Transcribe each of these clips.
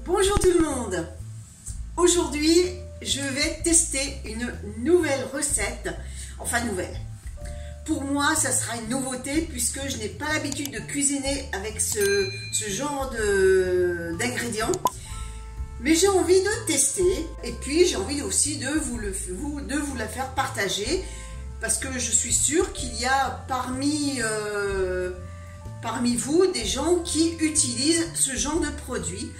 Bonjour tout le monde. Aujourd'hui, je vais tester une nouvelle recette. Enfin nouvelle. Pour moi, ça sera une nouveauté puisque je n'ai pas l'habitude de cuisiner avec ce genre d'ingrédients. Mais j'ai envie de tester et puis j'ai envie aussi de vous la faire partager parce que je suis sûre qu'il y a parmi vous des gens qui utilisent ce genre de produit.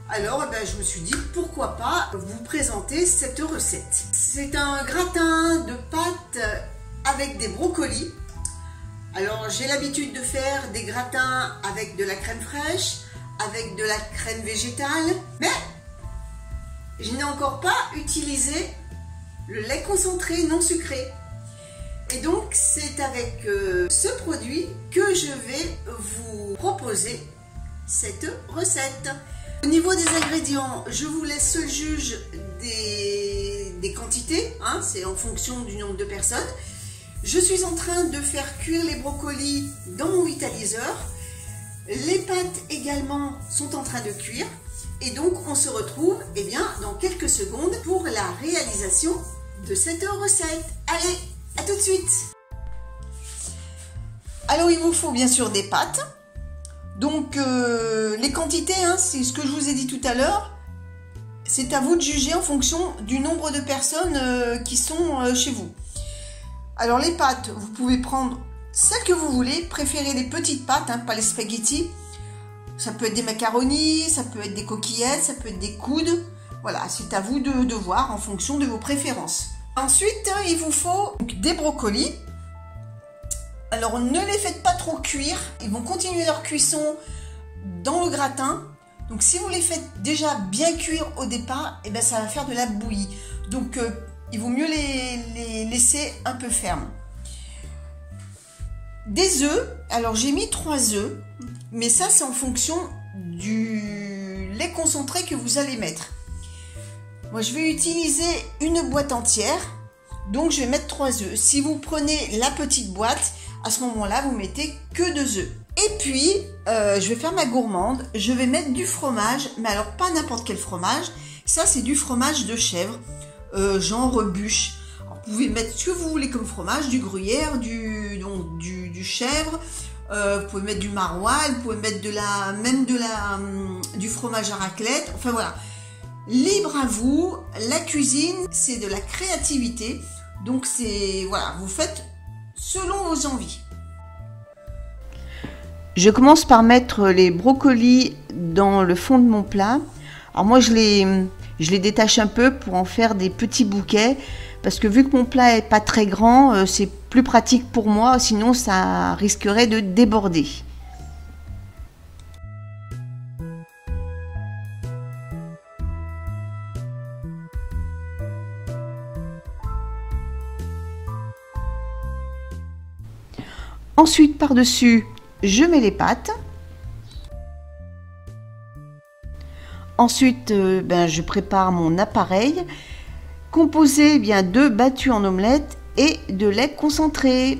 Alors je me suis dit pourquoi pas vous présenter cette recette. C'est un gratin de pâtes avec des brocolis. Alors j'ai l'habitude de faire des gratins avec de la crème fraîche, avec de la crème végétale, mais je n'ai encore pas utilisé le lait concentré non sucré. Et donc c'est avec ce produit que je vais vous proposer cette recette. Au niveau des ingrédients, je vous laisse seul juge des quantités, hein, c'est en fonction du nombre de personnes. Je suis en train de faire cuire les brocolis dans mon vitaliseur. Les pâtes également sont en train de cuire. Et donc on se retrouve dans quelques secondes pour la réalisation de cette recette. Allez, à tout de suite. Alors il vous faut bien sûr des pâtes. Donc les quantités, hein, c'est ce que je vous ai dit tout à l'heure. C'est à vous de juger en fonction du nombre de personnes qui sont chez vous. Alors les pâtes, vous pouvez prendre celles que vous voulez. Préférez les petites pâtes, hein, pas les spaghettis. Ça peut être des macaronis, ça peut être des coquillettes, ça peut être des coudes. Voilà, c'est à vous de voir en fonction de vos préférences. Ensuite, il vous faut des brocolis. Alors ne les faites pas trop cuire, ils vont continuer leur cuisson dans le gratin. Donc si vous les faites déjà bien cuire au départ, ça va faire de la bouillie. Donc il vaut mieux les laisser un peu fermes. Des œufs, alors j'ai mis 3 œufs, mais ça c'est en fonction du lait concentré que vous allez mettre. Moi je vais utiliser une boîte entière, donc je vais mettre 3 œufs. Si vous prenez la petite boîte, à ce moment-là, vous mettez que 2 œufs. Et puis, je vais faire ma gourmande. Je vais mettre du fromage, mais alors pas n'importe quel fromage. Ça, c'est du fromage de chèvre, genre bûche. Alors, vous pouvez mettre ce que vous voulez comme fromage, du gruyère, du chèvre. Vous pouvez mettre du maroilles, vous pouvez mettre du fromage à raclette. Enfin voilà, libre à vous. La cuisine, c'est de la créativité. Donc c'est voilà, vous faites selon vos envies. Je commence par mettre les brocolis dans le fond de mon plat. Alors moi je les détache un peu pour en faire des petits bouquets parce que vu que mon plat est pas très grand, c'est plus pratique pour moi, sinon ça risquerait de déborder. Ensuite, par-dessus, je mets les pâtes. Ensuite, je prépare mon appareil composé de battu en omelette et de lait concentré.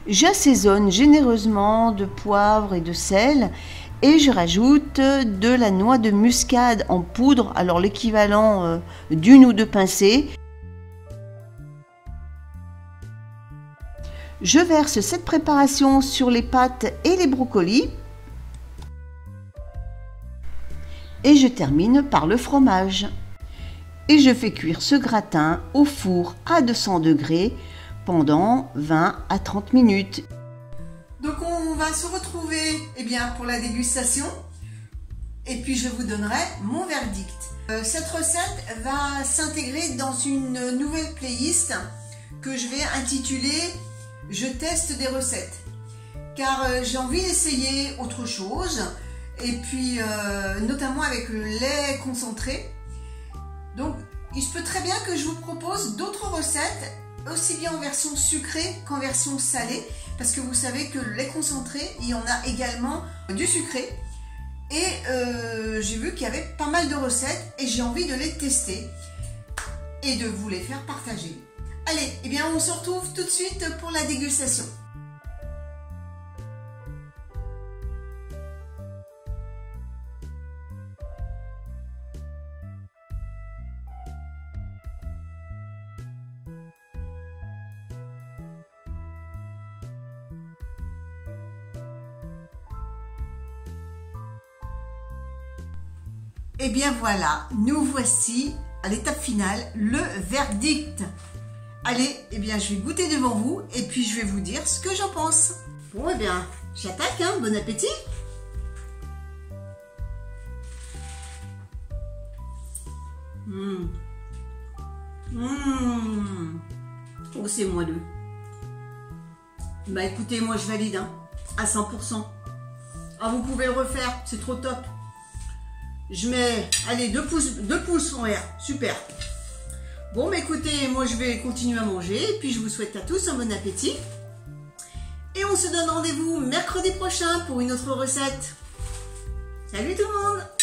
J'assaisonne généreusement de poivre et de sel. Et je rajoute de la noix de muscade en poudre, alors l'équivalent d'une ou 2 pincées. Je verse cette préparation sur les pâtes et les brocolis. Et je termine par le fromage. Et je fais cuire ce gratin au four à 200 degrés pendant 20 à 30 minutes. Donc on va se retrouver pour la dégustation et puis je vous donnerai mon verdict. Cette recette va s'intégrer dans une nouvelle playlist que je vais intituler « Je teste des recettes » car j'ai envie d'essayer autre chose et puis notamment avec le lait concentré. Donc il se peut très bien que je vous propose d'autres recettes aussi bien en version sucrée qu'en version salée, parce que vous savez que le lait concentré, il y en a également du sucré. Et j'ai vu qu'il y avait pas mal de recettes et j'ai envie de les tester. et de vous les faire partager. Allez, eh bien on se retrouve tout de suite pour la dégustation. Et bien voilà, nous voici à l'étape finale, le verdict. Allez, eh bien je vais goûter devant vous et puis je vais vous dire ce que j'en pense. Bon, eh bien, j'attaque, hein, bon appétit. Oh, c'est moelleux. Bah écoutez, moi je valide, hein, à 100%. Ah, vous pouvez le refaire, c'est trop top. Je mets, allez, 2 pouces en l'air, super. Bon, bah écoutez, moi je vais continuer à manger et puis je vous souhaite à tous un bon appétit. Et on se donne rendez-vous mercredi prochain pour une autre recette. Salut tout le monde!